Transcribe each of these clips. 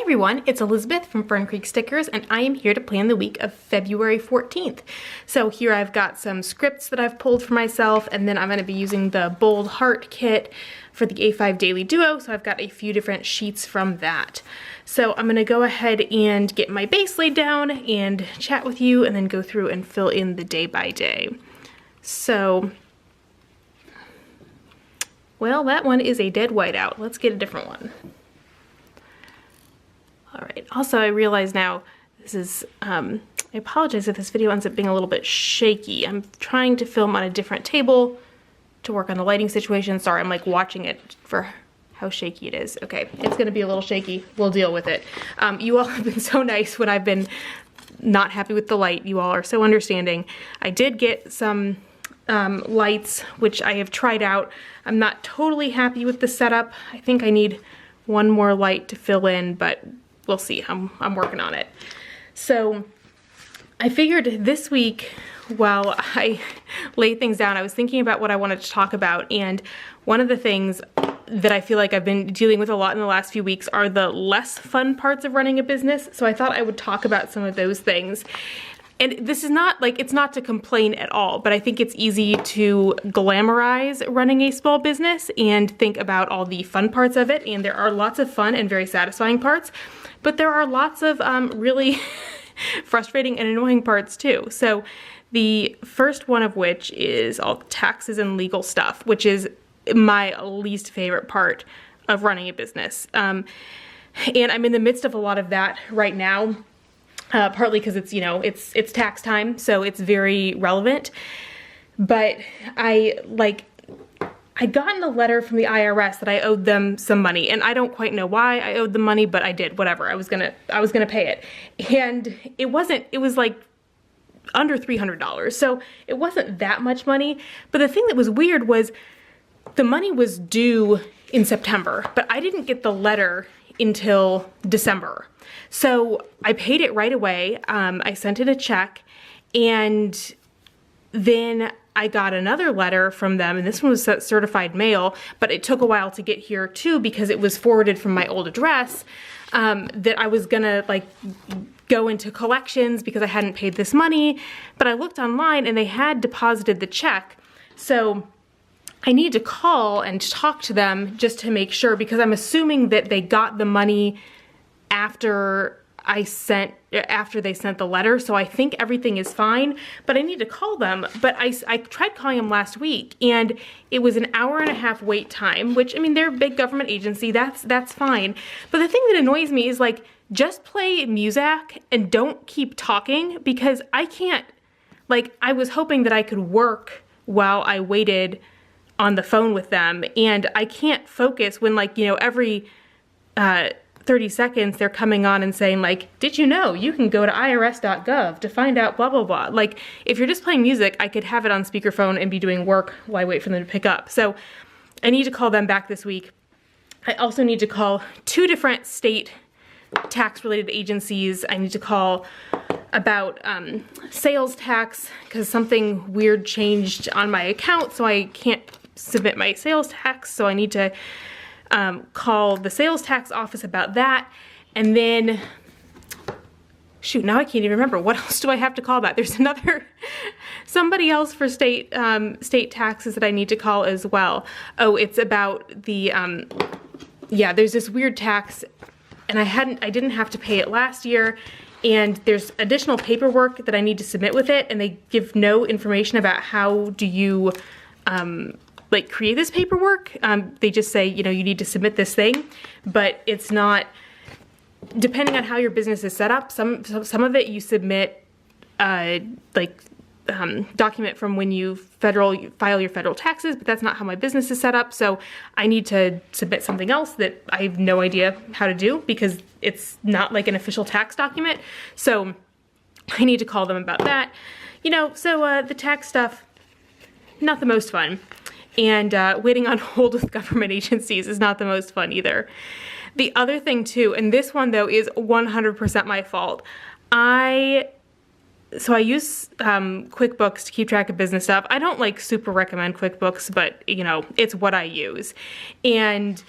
everyone, it's Elizabeth from Fern Creek Stickers, and I am here to plan the week of February 14th. So here I've got some scripts that I've pulled for myself, and then I'm going to be using the Bold Heart kit for the A5 Daily Duo, so I've got a few different sheets from that. So I'm going to go ahead and get my base laid down and chat with you, and then go through and fill in the day by day. So, well, that one is a dead whiteout. Let's get a different one. Alright, also I realize now, this is, I apologize if this video ends up being a little bit shaky. I'm trying to film on a different table to work on the lighting situation. Sorry, I'm like watching it for how shaky it is. Okay, it's gonna be a little shaky. We'll deal with it. You all have been so nice when I've been not happy with the light. You all are so understanding. I did get some lights, which I have tried out. I'm not totally happy with the setup. I think I need one more light to fill in, but we'll see. I'm working on it. So I figured this week, while I laid things down, I was thinking about what I wanted to talk about, and one of the things that I feel like I've been dealing with a lot in the last few weeks are the less fun parts of running a business. So I thought I would talk about some of those things. And this is not, like, it's not to complain at all, but I think it's easy to glamorize running a small business and think about all the fun parts of it, and there are lots of fun and very satisfying parts, but there are lots of really frustrating and annoying parts too. So the first one of which is all taxes and legal stuff, which is my least favorite part of running a business. And I'm in the midst of a lot of that right now. Partly because it's, you know, it's tax time, so it's very relevant. But I'd gotten a letter from the IRS that I owed them some money, and I don't quite know why I owed them money, but I did. Whatever, I was gonna pay it, and it was like under $300, so it wasn't that much money. But the thing that was weird was the money was due in September, but I didn't get the letter until December. So I paid it right away. I sent in a check, and then I got another letter from them, and this one was certified mail, but it took a while to get here too because it was forwarded from my old address, that I was gonna like go into collections because I hadn't paid this money. But I looked online and they had deposited the check. So I need to call and talk to them just to make sure, because I'm assuming that they got the money after they sent the letter, so I think everything is fine, but I need to call them. But I tried calling them last week, and it was an hour-and-a-half wait time, which, I mean, they're a big government agency, that's fine. But the thing that annoys me is, like, just play music and don't keep talking, because I can't, like, I was hoping that I could work while I waited on the phone with them, and I can't focus when, like, you know, every 30 seconds they're coming on and saying, like, did you know you can go to irs.gov to find out blah blah blah. Like, if you're just playing music, I could have it on speakerphone and be doing work while I wait for them to pick up. So I need to call them back this week. I also need to call 2 different state tax related agencies. I need to call about sales tax, because something weird changed on my account, so I can't submit my sales tax, so I need to call the sales tax office about that. And then, shoot, now I can't even remember. What else do I have to call about? There's somebody else for state taxes that I need to call as well. Oh, it's about the, yeah, there's this weird tax, and I didn't have to pay it last year, and there's additional paperwork that I need to submit with it, and they give no information about how do you, like, create this paperwork. They just say, you know, you need to submit this thing, but it's not, depending on how your business is set up, some of it you submit, document from when you file your federal taxes, but that's not how my business is set up, so I need to submit something else that I have no idea how to do because it's not like an official tax document, so I need to call them about that. You know, so the tax stuff, not the most fun. And waiting on hold with government agencies is not the most fun either. The other thing too, and this one though is 100% my fault. So I use QuickBooks to keep track of business stuff. I don't like super recommend QuickBooks, but you know, it's what I use. And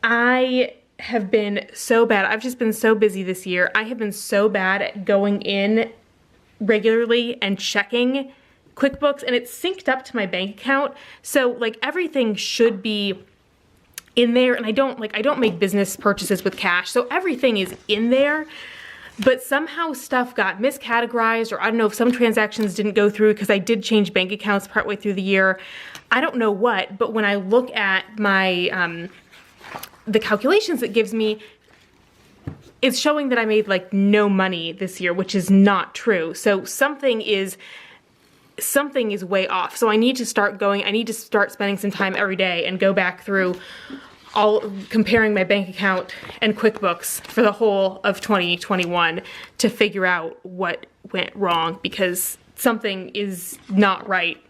I have been so bad. I've just been so busy this year. I have been so bad at going in regularly and checking QuickBooks, and it's synced up to my bank account. So like everything should be in there, and I don't make business purchases with cash. So everything is in there, but somehow stuff got miscategorized, or I don't know if some transactions didn't go through because I did change bank accounts partway through the year. I don't know what, but when I look at my, the calculations it gives me, it's showing that I made like no money this year, which is not true. So something is way off. So I need to start spending some time every day and go back through comparing my bank account and QuickBooks for the whole of 2021 to figure out what went wrong, because something is not right.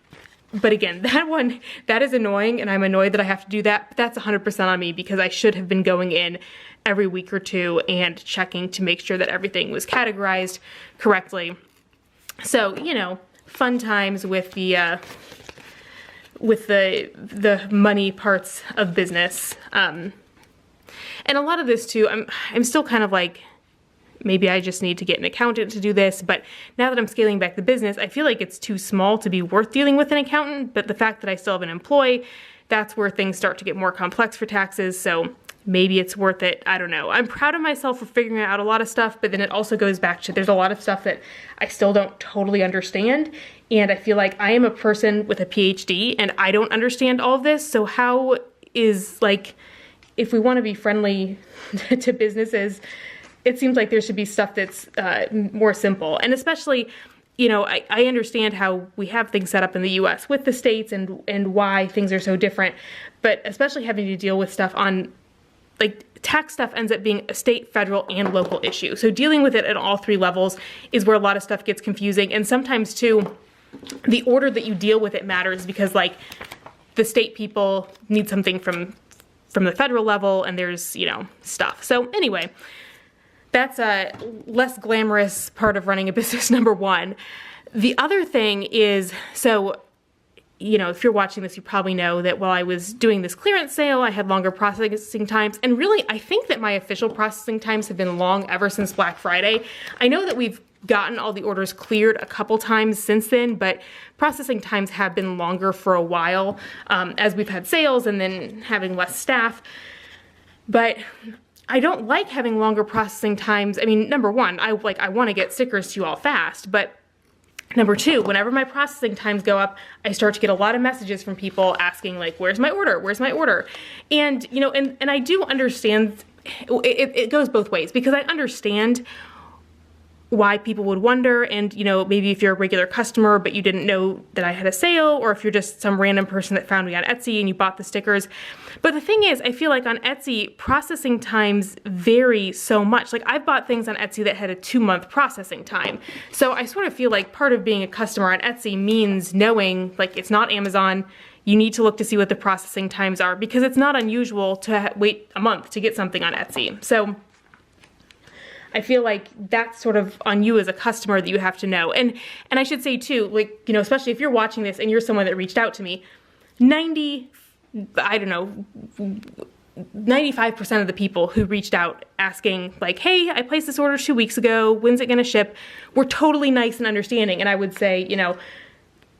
But again, that is annoying, and I'm annoyed that I have to do that, but that's 100% on me, because I should have been going in every week or two and checking to make sure that everything was categorized correctly. So, you know, fun times with the money parts of business. And a lot of this too, I'm still kind of like, maybe I just need to get an accountant to do this, but now that I'm scaling back the business, I feel like it's too small to be worth dealing with an accountant. But the fact that I still have an employee, that's where things start to get more complex for taxes. So maybe it's worth it. I don't know. I'm proud of myself for figuring out a lot of stuff, but then it also goes back to there's a lot of stuff that I still don't totally understand. And I feel like I am a person with a PhD and I don't understand all of this. So how is, like, if we want to be friendly to businesses, it seems like there should be stuff that's more simple. And especially, you know, I understand how we have things set up in the US with the states and why things are so different, but especially having to deal with stuff on, like, tax stuff ends up being a state, federal, and local issue. So dealing with it at all three levels is where a lot of stuff gets confusing. And sometimes too, the order that you deal with it matters, because like the state people need something from the federal level, and there's, you know, stuff. So anyway, that's a less glamorous part of running a business, number one. The other thing is, so, you know, if you're watching this, you probably know that while I was doing this clearance sale, I had longer processing times. And really, I think that my official processing times have been long ever since Black Friday. I know that we've gotten all the orders cleared a couple times since then, but processing times have been longer for a while, as we've had sales and then having less staff. But I don't like having longer processing times. I mean, number one, I want to get stickers to you all fast, but number two, whenever my processing times go up, I start to get a lot of messages from people asking, like, where's my order? Where's my order? And, you know, and I do understand, it goes both ways, because I understand why people would wonder, and, you know, maybe if you're a regular customer but you didn't know that I had a sale, or if you're just some random person that found me on Etsy and you bought the stickers. But the thing is, I feel like on Etsy, processing times vary so much. Like, I've bought things on Etsy that had a 2-month processing time. So I sort of feel like part of being a customer on Etsy means knowing, like, it's not Amazon. You need to look to see what the processing times are, because it's not unusual to wait a month to get something on Etsy. So I feel like that's sort of on you as a customer that you have to know. And I should say too, like, you know, especially if you're watching this and you're someone that reached out to me, 95% of the people who reached out asking, like, hey, I placed this order 2 weeks ago, when's it gonna ship, were totally nice and understanding. And I would say, you know,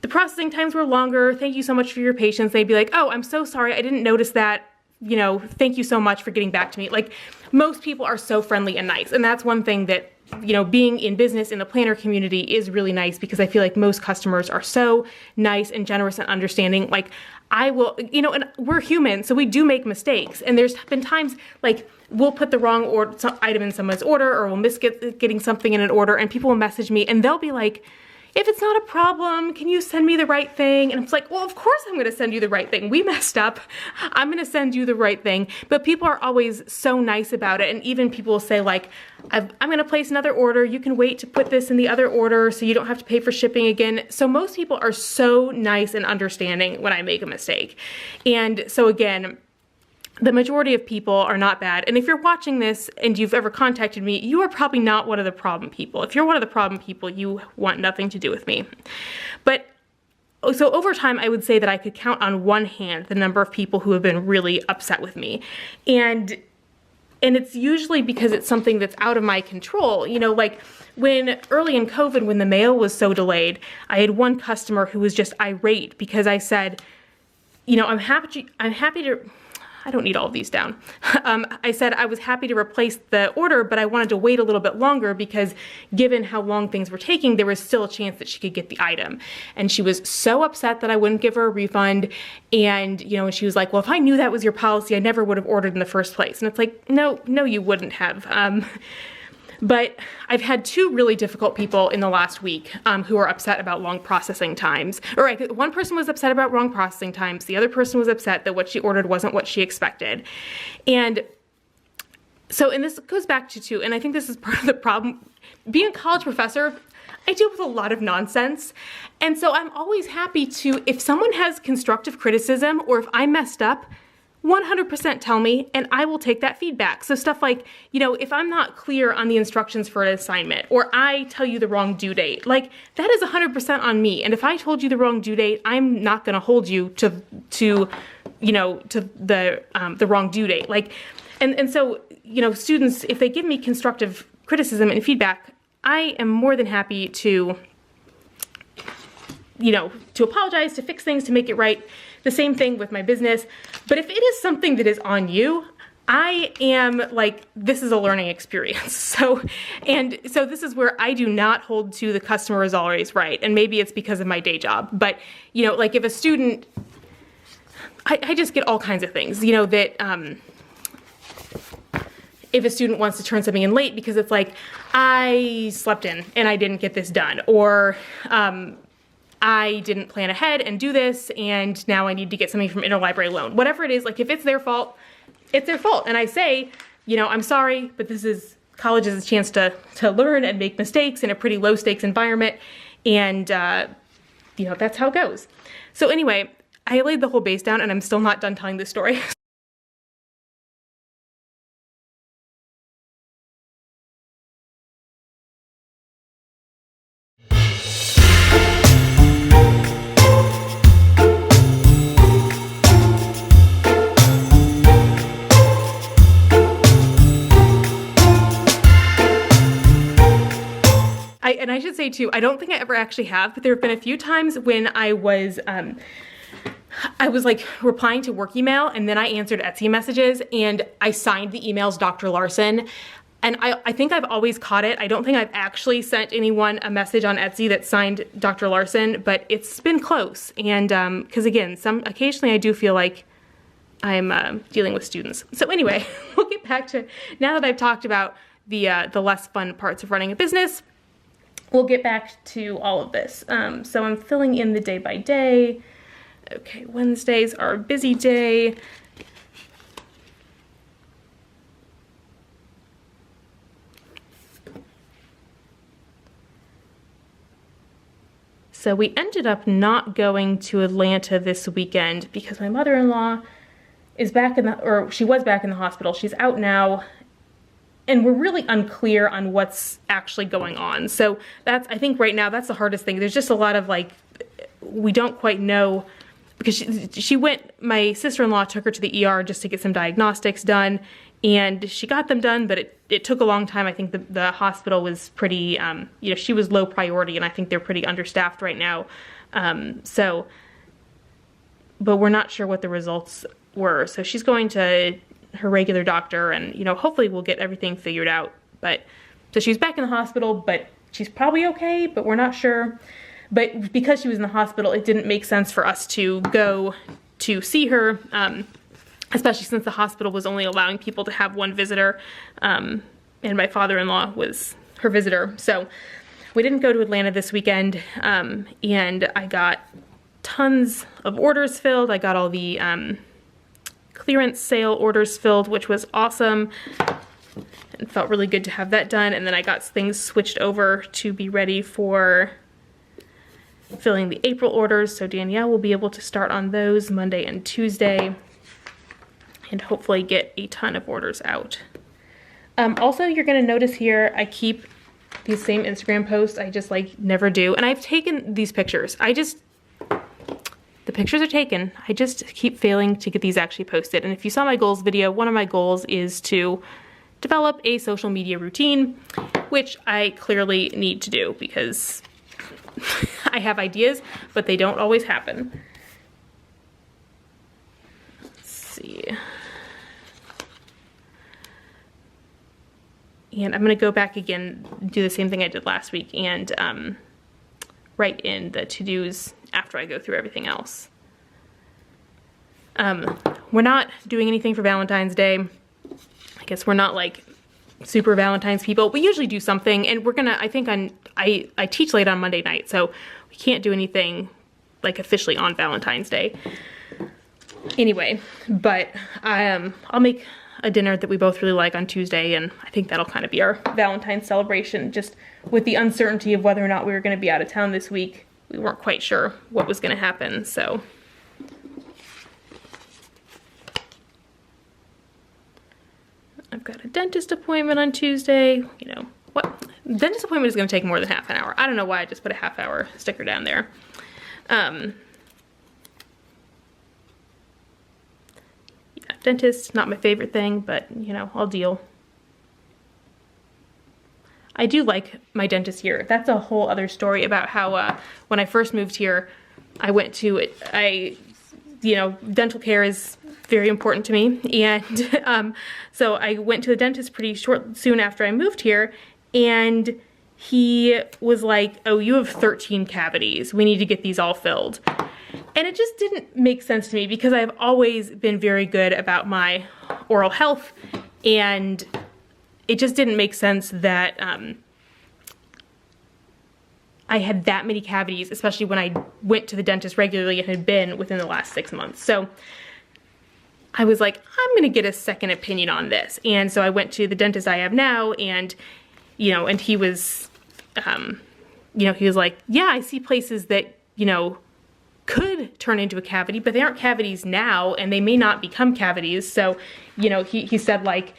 the processing times were longer, thank you so much for your patience. They'd be like, oh, I'm so sorry, I didn't notice that, you know, thank you so much for getting back to me. Like, most people are so friendly and nice. And that's one thing that, you know, being in business in the planner community is really nice, because I feel like most customers are so nice and generous and understanding. Like, I will, you know, and we're human, so we do make mistakes. And there's been times, like, we'll put the wrong item in someone's order, or we'll miss getting something in an order, and people will message me and they'll be like, if it's not a problem, can you send me the right thing? And it's like, well, of course I'm gonna send you the right thing. We messed up. I'm gonna send you the right thing. But people are always so nice about it. And even people will say, like, I'm gonna place another order. You can wait to put this in the other order so you don't have to pay for shipping again. So most people are so nice and understanding when I make a mistake. And so again, the majority of people are not bad. And if you're watching this and you've ever contacted me, you are probably not one of the problem people. If you're one of the problem people, you want nothing to do with me. But so over time, I would say that I could count on one hand the number of people who have been really upset with me. And And it's usually because it's something that's out of my control. You know, like when early in COVID, when the mail was so delayed, I had one customer who was just irate because I said, you know, I'm happy to, I don't need all of these down. I said I was happy to replace the order, but I wanted to wait a little bit longer because given how long things were taking, there was still a chance that she could get the item. And she was so upset that I wouldn't give her a refund. And, you know, she was like, well, if I knew that was your policy, I never would have ordered in the first place. And it's like, no, you wouldn't have. But I've had two really difficult people in the last week who are upset about long processing times. All right, one person was upset about long processing times. The other person was upset that what she ordered wasn't what she expected. And so, and this goes back to too, and I think this is part of the problem. Being a college professor, I deal with a lot of nonsense. And so I'm always happy to, if someone has constructive criticism or if I messed up, 100% tell me, and I will take that feedback. So stuff like, you know, if I'm not clear on the instructions for an assignment, or I tell you the wrong due date, like that is 100% on me. And if I told you the wrong due date, I'm not going to hold you to you know, to the wrong due date. Like, and so, you know, students, if they give me constructive criticism and feedback, I am more than happy to, you know, to apologize, to fix things, to make it right. The same thing with my business. But if it is something that is on you, I am like, this is a learning experience. So this is where I do not hold to the customer is always right. And maybe it's because of my day job. But, you know, like if a student, I just get all kinds of things, you know, that if a student wants to turn something in late because it's like, I slept in and I didn't get this done, or I didn't plan ahead and do this, and now I need to get something from interlibrary loan. Whatever it is, like if it's their fault, it's their fault. And I say, you know, I'm sorry, but college is a chance to learn and make mistakes in a pretty low stakes environment. And, you know, that's how it goes. So anyway, I laid the whole base down and I'm still not done telling this story. And I should say too, I don't think I ever actually have, but there have been a few times when I was like replying to work email and then I answered Etsy messages and I signed the emails Dr. Larson. And I think I've always caught it. I don't think I've actually sent anyone a message on Etsy that signed Dr. Larson, but it's been close. And because again, occasionally I do feel like I'm dealing with students. So anyway, we'll get back to, now that I've talked about the less fun parts of running a business, we'll get back to all of this. So I'm filling in the day by day. Okay, Wednesdays are a busy day. So we ended up not going to Atlanta this weekend because my mother-in-law is back she was back in the hospital. She's out now. And we're really unclear on what's actually going on. So I think right now, that's the hardest thing. There's just a lot of like, we don't quite know, because my sister-in-law took her to the ER just to get some diagnostics done, and she got them done, but it took a long time. I think the hospital was pretty, you know, she was low priority, and I think they're pretty understaffed right now. But we're not sure what the results were. So she's going to her regular doctor, and, you know, hopefully we'll get everything figured out. But so she's back in the hospital, but she's probably okay, but we're not sure. But because she was in the hospital, it didn't make sense for us to go to see her, especially since the hospital was only allowing people to have one visitor, and my father-in-law was her visitor. So we didn't go to Atlanta this weekend, and I got tons of orders filled. I got all the clearance sale orders filled, which was awesome. It felt really good to have that done. And then I got things switched over to be ready for filling the April orders. So Danielle will be able to start on those Monday and Tuesday and hopefully get a ton of orders out. Also, you're going to notice here, I keep these same Instagram posts. I just like never do. And I've taken these pictures. The pictures are taken. I just keep failing to get these actually posted. And if you saw my goals video, one of my goals is to develop a social media routine, which I clearly need to do because I have ideas, but they don't always happen. Let's see. And I'm gonna go back again, do the same thing I did last week, and write in the to-dos after I go through everything else. We're not doing anything for Valentine's Day. I guess we're not like super Valentine's people. We usually do something, and we're gonna, I think I teach late on Monday night, so we can't do anything like officially on Valentine's Day. Anyway, but I'll make a dinner that we both really like on Tuesday, and I think that'll kind of be our Valentine's celebration. Just with the uncertainty of whether or not we were going to be out of town this week, we weren't quite sure what was going to happen, so. I've got a dentist appointment on Tuesday. You know, what? Dentist appointment is going to take more than half an hour. I don't know why I just put a half-hour sticker down there. Dentist, not my favorite thing, but you know, I'll deal. I do like my dentist here. That's a whole other story about how when I first moved here, I went to, you know, dental care is very important to me, and so I went to the dentist pretty soon after I moved here, and he was like, oh, you have 13 cavities. We need to get these all filled. And it just didn't make sense to me because I've always been very good about my oral health, and it just didn't make sense that I had that many cavities, especially when I went to the dentist regularly and had been within the last 6 months. So I was like, I'm gonna get a second opinion on this. And so I went to the dentist I have now, and you know, and he was, you know, he was like, yeah, I see places that, you know, could turn into a cavity, but they aren't cavities now, and they may not become cavities. So, you know, he said, like,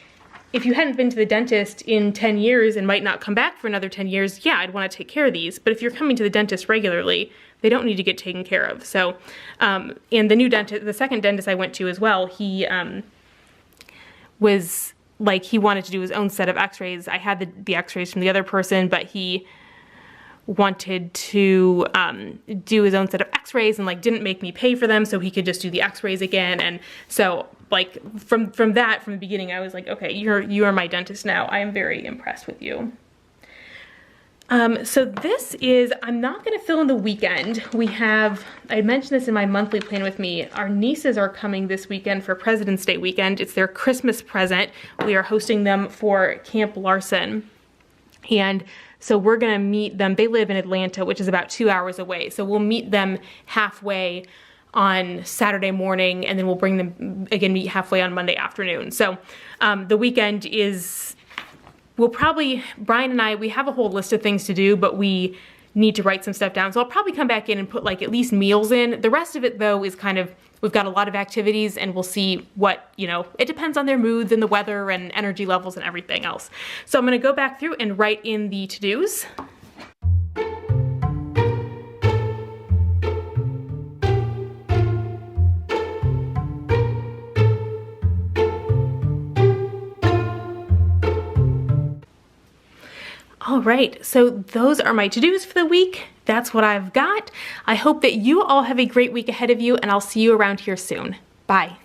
if you hadn't been to the dentist in 10 years and might not come back for another 10 years, yeah, I'd want to take care of these. But if you're coming to the dentist regularly, they don't need to get taken care of. So, and the new dentist, the second dentist I went to as well, he was like, he wanted to do his own set of x-rays. I had the x-rays from the other person, but he wanted to do his own set of x-rays and like didn't make me pay for them so he could just do the x-rays again. And so like from the beginning, I was like, okay, you are my dentist now. I am very impressed with you. So this is, I'm not gonna fill in the weekend. We have, I mentioned this in my monthly plan with me, our nieces are coming this weekend for President's Day weekend. It's their Christmas present. We are hosting them for Camp Larson. And so we're gonna meet them, they live in Atlanta, which is about 2 hours away. So we'll meet them halfway on Saturday morning, and then we'll bring them, again, meet halfway on Monday afternoon. So the weekend is, we'll probably, Brian and I, we have a whole list of things to do, but we need to write some stuff down. So I'll probably come back in and put like at least meals in. The rest of it though is kind of, we've got a lot of activities, and we'll see what, you know, it depends on their moods and the weather and energy levels and everything else. So I'm gonna go back through and write in the to-dos. All right, so those are my to-dos for the week. That's what I've got. I hope that you all have a great week ahead of you, and I'll see you around here soon. Bye.